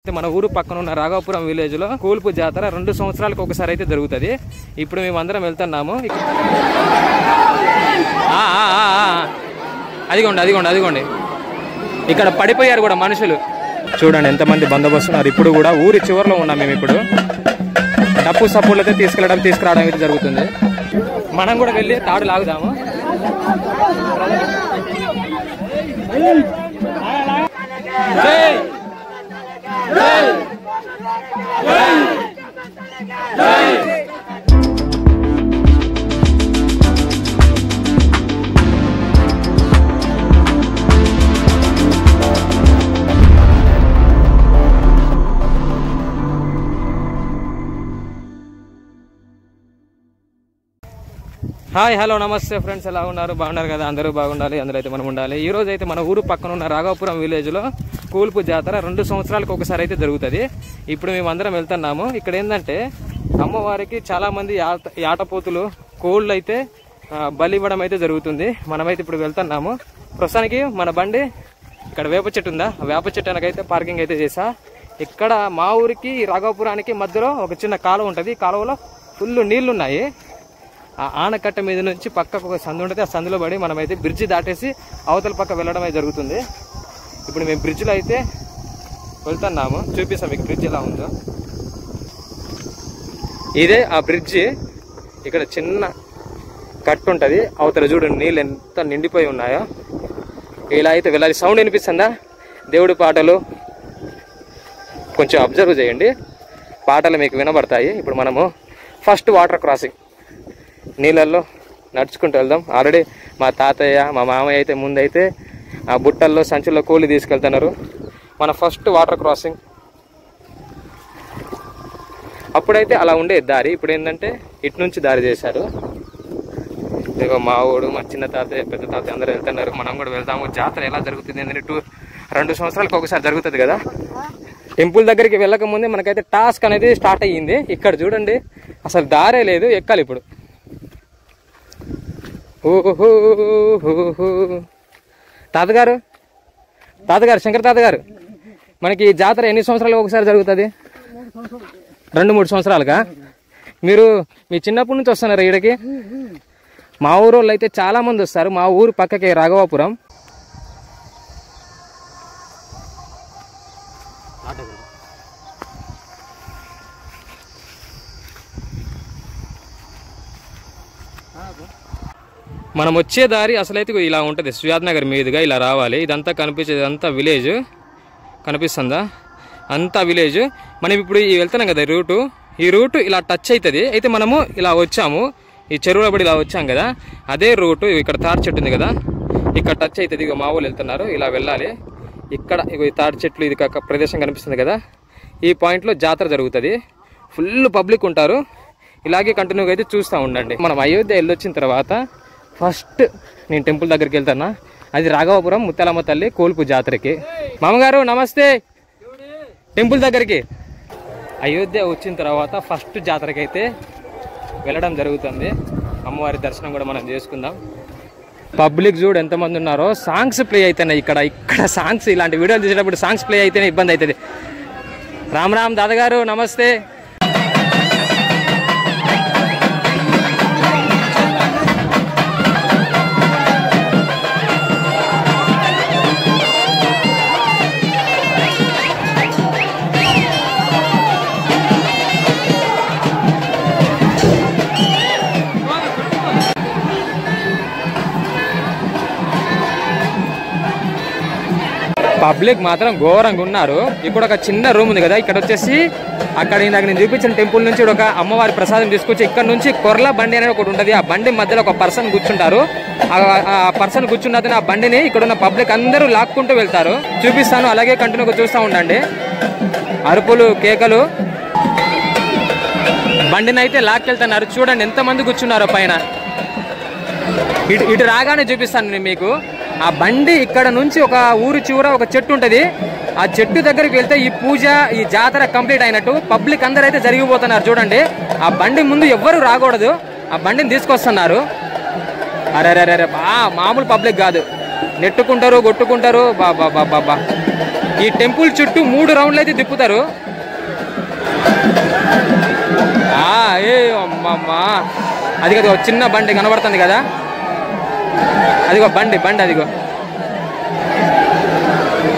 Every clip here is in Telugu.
మన ఊరు పక్కన ఉన్న రాఘవపురం విలేజ్ లో కూల్పు జాతర 2 సంవత్సరాలకు ఒకసారి అయితే జరుగుతుంది. ఇప్పుడు మేమందరం వెళ్తున్నాము. అదిగోండి ఇక్కడ పడిపోయారు కూడా మనుషులు. చూడండి ఎంతమంది బందోబస్తున్నారు. ఇప్పుడు కూడా ఊరి చివరిలో ఉన్నాం మేము. ఇప్పుడు డప్పు సపోర్ట్లు అయితే తీసుకురావడం అయితే జరుగుతుంది. మనం కూడా వెళ్ళి తాడు లాగుదాము. హాయ్ హలో నమస్తే ఫ్రెండ్స్, ఎలా ఉన్నారు? బాగున్నారు కదా? అందరూ బాగుండాలి, అందరూ అయితే మనం ఉండాలి. ఈ రోజు అయితే మన ఊరు పక్కన ఉన్న రాఘవపురం విలేజ్ లో కూల్పు జాతర 2 సంవత్సరాలకు ఒకసారి అయితే జరుగుతుంది. ఇప్పుడు మేమందరం వెళ్తున్నాము. ఇక్కడ ఏంటంటే అమ్మవారికి చాలా మంది యాటపోతులు కోళ్ళు అయితే బలి ఇవ్వడం అయితే జరుగుతుంది. మనమైతే ఇప్పుడు వెళ్తున్నాము. ప్రస్తుతానికి మన బండి ఇక్కడ వేప చెట్టు ఉందా, వేప చెట్టు అనకైతే పార్కింగ్ అయితే చేసా. ఇక్కడ మా ఊరికి రాఘవపురానికి మధ్యలో ఒక చిన్న కాలువ ఉంటుంది. కాలువలో ఫుల్ నీళ్లు ఉన్నాయి. ఆ ఆనకట్ట మీద నుంచి పక్కకు ఒక సందు ఉంటుంది. ఆ సందులో పడి మనమైతే బ్రిడ్జి దాటేసి అవతల పక్క వెళ్ళడమే జరుగుతుంది. ఇప్పుడు మేము బ్రిడ్జిలో అయితే వెళ్తున్నాము. చూపిస్తాం మీకు బ్రిడ్జ్ ఎలా ఉందో. ఇదే ఆ బ్రిడ్జి. ఇక్కడ చిన్న కట్టు ఉంటుంది. అవతల చూడండి నీళ్ళు ఎంత నిండిపోయి ఉన్నాయో. ఇలా అయితే వెళ్ళాలి. సౌండ్ వినిపిస్తుందా? దేవుడి పాటలు కొంచెం అబ్జర్వ్ చేయండి. పాటలు మీకు వినబడతాయి. ఇప్పుడు మనము ఫస్ట్ వాటర్ క్రాసింగ్ నీళ్ళల్లో నడుచుకుంటూ వెళ్దాం. ఆల్రెడీ మా తాతయ్య మా మామయ్య అయితే ముందైతే ఆ బుట్టల్లో సంచుల్లో కోళ్ళు తీసుకెళ్తున్నారు. మన ఫస్ట్ వాటర్ క్రాసింగ్. అప్పుడైతే అలా ఉండే దారి. ఇప్పుడు ఏంటంటే ఇటు నుంచి దారి చేశారు. ఇదిగో మా ఊడు, మా చిన్న తాతయ్య, పెద్ద తాతయ్య అందరూ వెళ్తున్నారు. మనం కూడా వెళ్తాము. జాతర ఎలా జరుగుతుంది అంటే 2 సంవత్సరాలకు ఒకసారి జరుగుతుంది కదా. టెంపుల్ దగ్గరికి వెళ్ళక ముందే మనకైతే టాస్క్ అనేది స్టార్ట్ అయ్యింది. ఇక్కడ చూడండి అసలు దారే లేదు, ఎక్కాలి ఇప్పుడు. తాతగారు శంకర్ తాతగారు, మనకి జాతర ఎన్ని సంవత్సరాలకు ఒకసారి జరుగుతుంది? 2-3 సంవత్సరాలుగా? మీరు మీ చిన్నప్పటి నుంచి వస్తున్నారు ఈడకి? మా ఊరు వాళ్ళు అయితే చాలా మంది వస్తారు. మా ఊరు పక్కకి రాఘవపురం. మనం వచ్చే దారి అసలైతే ఇలా ఉంటుంది. సుయాద్ నగర్ మీదుగా ఇలా రావాలి. ఇదంతా కనిపించేది అంతా విలేజ్ కనిపిస్తుందా? అంతా విలేజ్. మనం ఇప్పుడు వెళ్తున్నాం కదా రూటు. ఈ రూటు ఇలా టచ్ అవుతుంది. అయితే మనము ఇలా వచ్చాము, ఈ చెరువులో పడి ఇలా వచ్చాం కదా, అదే రూటు. ఇక్కడ తాటి చెట్టు ఉంది కదా, ఇక్కడ టచ్ అవుతుంది. ఇక మా వాళ్ళు వెళ్తున్నారు. ఇలా వెళ్ళాలి. ఇక్కడ ఈ తాటి చెట్లు, ఇది కాక ప్రదేశం కనిపిస్తుంది కదా, ఈ పాయింట్లో జాతర జరుగుతుంది. ఫుల్ పబ్లిక్ ఉంటారు. ఇలాగే కంటిన్యూగా అయితే చూస్తూ ఉండండి. మనం అయోధ్య వెళ్ళొచ్చిన తర్వాత ఫస్ట్ నేను టెంపుల్ దగ్గరికి వెళ్తానా. అది రాఘవపురం ముత్యాలమ్మ తల్లి కోల్పు జాతరకి. మామగారు నమస్తే. టెంపుల్ దగ్గరికి అయోధ్య వచ్చిన తర్వాత ఫస్ట్ జాతరకి అయితే వెళ్ళడం జరుగుతుంది. అమ్మవారి దర్శనం కూడా మనం చేసుకుందాం. పబ్లిక్ చూడు ఎంతమంది ఉన్నారో. సాంగ్స్ ప్లే అవుతున్నాయి ఇక్కడ సాంగ్స్. ఇలాంటి వీడియోలు తీసేటప్పుడు సాంగ్స్ ప్లే అయితేనే ఇబ్బంది అవుతుంది. రామ్ రామ్ దాదాగారు నమస్తే. పబ్లిక్ మాత్రం ఘోరంగా ఉన్నారు. ఇక్కడ ఒక చిన్న రూమ్ ఉంది కదా, ఇక్కడ వచ్చేసి అక్కడ నేను చూపించిన టెంపుల్ నుంచి ఒక అమ్మవారి ప్రసాదం తీసుకొచ్చి ఇక్కడ నుంచి కొర్ల బండి అనేది ఒకటి ఉంటుంది. ఆ బండి మధ్యలో ఒక పర్సన్ కూర్చుంటారు. ఆ పర్సన్ కూర్చున్న ఆ బండిని ఇక్కడ ఉన్న పబ్లిక్ అందరూ లాక్కుంటూ వెళ్తారు. చూపిస్తాను, అలాగే కంటిన్యూగా చూస్తూ ఉండండి. అరుపులు, కేకలు. బండిని అయితే లాక్కెళ్తున్నారు. చూడండి ఎంతమంది కూర్చున్నారో పైన. ఇటు రాగానే చూపిస్తాను నేను మీకు. ఆ బండి ఇక్కడ నుంచి ఒక ఊరు చివర ఒక చెట్టు ఉంటుంది. ఆ చెట్టు దగ్గరికి వెళ్తే ఈ పూజ, ఈ జాతర కంప్లీట్ అయినట్టు. పబ్లిక్ అందరూ అయితే జరిగిపోతున్నారు. చూడండి ఆ బండి ముందు ఎవ్వరు రాకూడదు. ఆ బండిని తీసుకొస్తున్నారు. అరే మామూలు పబ్లిక్ కాదు. నెట్టుకుంటారు, కొట్టుకుంటారు. బాబా ఈ టెంపుల్ చుట్టూ 3 రౌండ్లు అయితే తిప్పుతారు. ఏ అమ్మమ్మా, అదిగో చిన్న బండి కనబడుతుంది కదా, అదిగో బండి అదిగో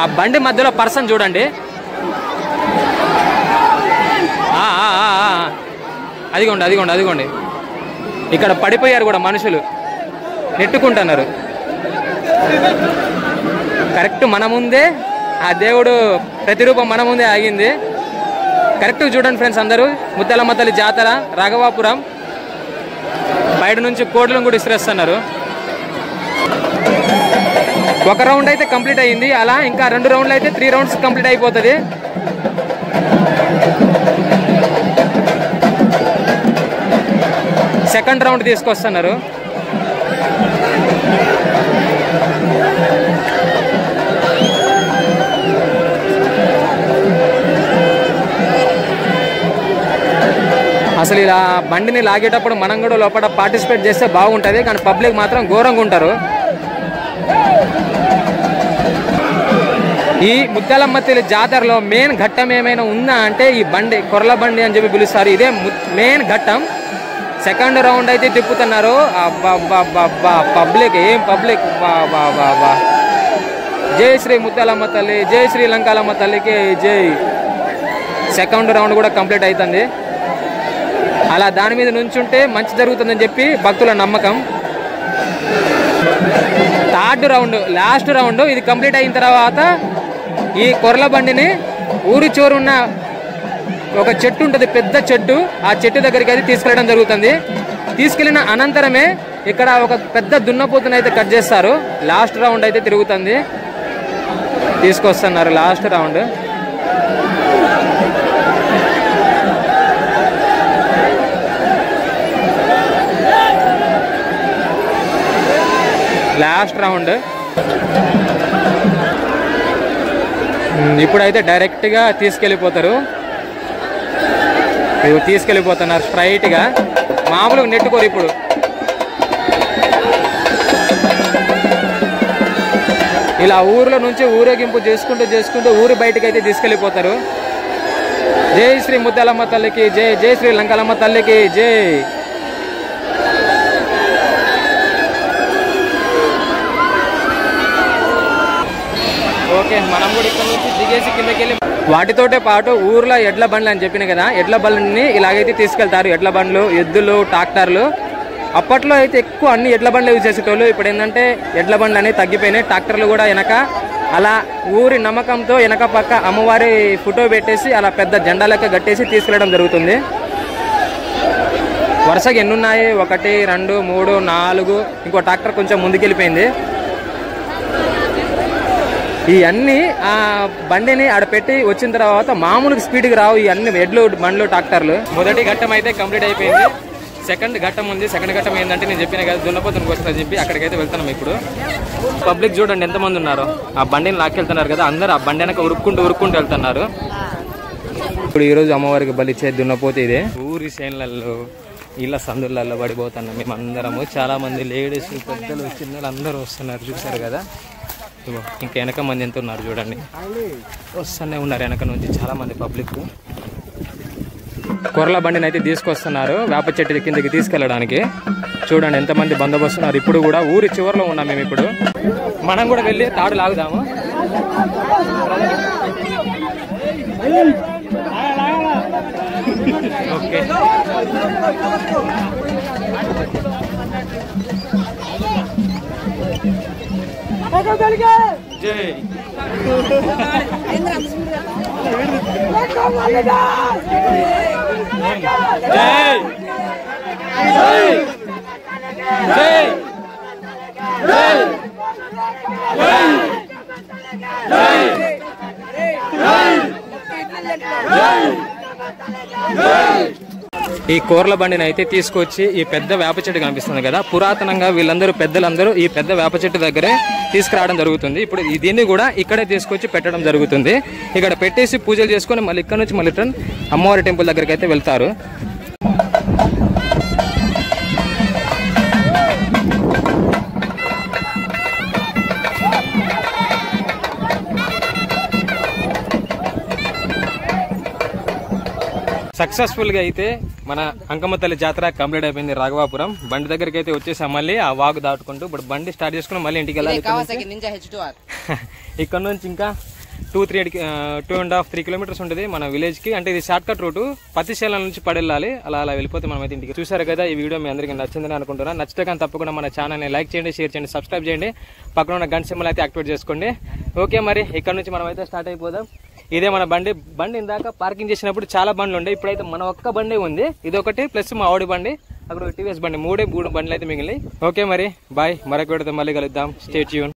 ఆ బండి మధ్యలో పర్సన్ చూడండి. అదిగోండి ఇక్కడ పడిపోయారు కూడా మనుషులు, నెట్టుకుంటున్నారు. కరెక్ట్ మన ముందే ఆ దేవుడు ప్రతిరూపం మన ముందే ఆగింది. కరెక్ట్ చూడండి ఫ్రెండ్స్, అందరూ ముత్యాలమ్మ తల్లి జాతర రాఘవాపురం. బయట నుంచి కోడ్లను కూడా ఇసిరేస్తున్నారు. ఒక రౌండ్ అయితే కంప్లీట్ అయ్యింది. అలా ఇంకా 2 రౌండ్లు అయితే 3 రౌండ్స్ కంప్లీట్ అయిపోతుంది. సెకండ్ రౌండ్ తీసుకొస్తున్నారు. అసలు ఇలా బండిని లాగేటప్పుడు మనం కూడా లోపల పార్టిసిపేట్ చేస్తే బాగుంటుంది, కానీ పబ్లిక్ మాత్రం ఘోరంగా ఉంటారు. ఈ ముత్యాలమ్మ తల్లి జాతరలో మెయిన్ ఘట్టం ఏమైనా ఉందా అంటే ఈ బండి, కొర్ల బండి అని చెప్పి పిలుస్తారు. ఇదే మెయిన్ ఘట్టం. సెకండ్ రౌండ్ అయితే తిప్పుతున్నారు. పబ్లిక్ ఏం పబ్లిక్, జై శ్రీ ముత్యాలమ్మ తల్లి, జై శ్రీ లంకాలమ్మ తల్లికి జై. సెకండ్ రౌండ్ కూడా కంప్లీట్ అవుతుంది. అలా దాని మీద నుంచుంటే మంచి జరుగుతుందని చెప్పి భక్తుల నమ్మకం. థర్డ్ రౌండ్, లాస్ట్ రౌండ్, ఇది కంప్లీట్ అయిన తర్వాత ఈ కొర్ల బండిని ఊరి చివరున్న ఒక చెట్టు ఉంటుంది, పెద్ద చెట్టు, ఆ చెట్టు దగ్గరికి అయితే తీసుకెళ్ళడం జరుగుతుంది. తీసుకెళ్ళిన అనంతరమే ఇక్కడ ఒక పెద్ద దున్నపోతుని అయితే కట్ చేస్తారు. లాస్ట్ రౌండ్ అయితే తిరుగుతుంది, తీసుకొస్తున్నారు లాస్ట్ రౌండ్. లాస్ట్ రౌండ్ ఇప్పుడైతే డైరెక్ట్గా తీసుకెళ్ళిపోతారు. తీసుకెళ్ళిపోతున్నారు స్ట్రైట్గా, మామూలుగా నెట్టుకోరు. ఇప్పుడు ఇలా ఊర్లో నుంచి ఊరేగింపు చేసుకుంటూ ఊరి బయటకు అయితే తీసుకెళ్ళిపోతారు. జై శ్రీ ముత్యాలమ్మ తల్లికి జై, జై శ్రీ లంకాలమ్మ తల్లికి జై. ఓకే, మనం కూడా ఇక్కడ నుంచి దిగేసి కిందకి వెళ్ళి వాటితోటే పాటు ఊర్లో ఎడ్ల బండ్లు అని చెప్పిన కదా, ఎడ్ల బండ్లని ఇలాగైతే తీసుకెళ్తారు. ఎడ్ల బండ్లు, ఎద్దులు, ట్రాక్టర్లు. అప్పట్లో అయితే ఎక్కువ అన్ని ఎడ్ల బండ్లు యూజ్ చేసేటోళ్ళు. ఇప్పుడు ఏంటంటే ఎడ్ల బండ్లు అనేవి తగ్గిపోయినాయి. ట్రాక్టర్లు కూడా వెనక అలా ఊరి నమ్మకంతో వెనక పక్క అమ్మవారి ఫోటో పెట్టేసి అలా పెద్ద జెండా లెక్క కట్టేసి తీసుకెళ్ళడం జరుగుతుంది. వరుసగా ఎన్నున్నాయి? 1, 2, 3, 4. ఇంకో ట్రాక్టర్ కొంచెం ముందుకెళ్ళిపోయింది. ఇవన్నీ ఆ బండిని ఆడ పెట్టి వచ్చిన తర్వాత మామూలుగా స్పీడ్కి రావు ఈ అన్ని ఎడ్లు, బండ్లు, ట్రాక్టర్లు. మొదటి ఘట్టం అయితే కంప్లీట్ అయిపోయింది. సెకండ్ ఘట్టం ఉంది. సెకండ్ ఘట్టం ఏంటంటే నేను చెప్పిన కదా దున్నపోతునికి వస్తుందని చెప్పి అక్కడికైతే వెళ్తున్నాం. ఇప్పుడు పబ్లిక్ చూడండి ఎంతమంది ఉన్నారు. ఆ బండిని లాక్కెళ్తున్నారు కదా, అందరూ ఆ బండి వెనక ఉరుక్కుంటూ వెళ్తున్నారు. ఇప్పుడు ఈరోజు అమ్మవారికి బలిచ్చే దున్నపోతే ఇదే. ఊరి చేనులలో ఇళ్ళ సందులలో పడిపోతున్నాం మేమందరము. చాలా మంది లేడీస్, పెద్దలు, చిన్నలు అందరూ వస్తున్నారు. చూసారు కదా, ఇంకా వెనక మంది ఎంత ఉన్నారు చూడండి, వస్తూనే ఉన్నారు వెనక నుంచి చాలా మంది పబ్లిక్. కొర్ల బండిని అయితే తీసుకొస్తున్నారు వేప చెట్టు కిందకి తీసుకెళ్ళడానికి. చూడండి ఎంతమంది బందోబస్తున్నారు. ఇప్పుడు కూడా ఊరి చివరిలో ఉన్నాం మేము. ఇప్పుడు మనం కూడా వెళ్ళి తాడు లాగుదాము. ఓకే, జై ఈ కోర్ల బండిని అయితే తీసుకొచ్చి ఈ పెద్ద వేప చెట్టు కనిపిస్తుంది కదా, పురాతనంగా వీళ్ళందరూ పెద్దలందరూ ఈ పెద్ద వేప చెట్టు దగ్గరే తీసుకురావడం జరుగుతుంది. ఇప్పుడు దీన్ని కూడా ఇక్కడే తీసుకొచ్చి పెట్టడం జరుగుతుంది. ఇక్కడ పెట్టేసి పూజలు చేసుకొని మళ్ళీ ఇక్కడ నుంచి మళ్ళీ రిటర్న్ అమ్మవారి టెంపుల్ దగ్గరికి అయితే వెళ్తారు. సక్సెస్ఫుల్గా అయితే మన అంకమ్మ తల్లి జాతర కంప్లీట్ అయిపోయింది రాఘవాపురం. బండి దగ్గరికి అయితే వచ్చేసాం. మళ్ళీ ఆ వాగు దాటుకుంటూ ఇప్పుడు బండి స్టార్ట్ చేసుకుని మళ్ళీ ఇంటికి వెళ్ళాలి. ఇక్కడ నుంచి ఇంకా 2.5-3 కిలోమీటర్స్ ఉంటుంది మన విలేజ్కి. అంటే ఇది షార్ట్ కట్ రూటు. పత్తిశేల నుంచి పడెళ్ళాలి. అలా వెళ్ళిపోతే మనం అయితే ఇంటికి. చూసారు కదా, ఈ వీడియో మీ అందరికీ నచ్చిందని అనుకుంటున్నాను. నచ్చితే కానీ తప్పకుండా మన ఛానల్ని లైక్ చేయండి, షేర్ చేయండి, సబ్స్క్రైబ్ చేయండి. పక్కన ఉన్న గంట సింబల్ అయితే యాక్టివేట్ చేసుకోండి. ఓకే, మరి ఇక్కడ నుంచి మనం అయితే స్టార్ట్ అయిపోదాం. ఇదే మన బండి ఇందాక పార్కింగ్ చేసినప్పుడు చాలా బండ్లు ఉండే. ఇప్పుడైతే మన ఒక్క బండి ఉంది. ఇదొకటి ప్లస్ మా ఆవిడ బండి, అక్కడ టీవీఎస్ బండి, 3 బండ్లు అయితే మిగిలినాయి. ఓకే మరి బాయ్, మరొక వీడియోతో మళ్ళీ కలుద్దాం. Stay tune.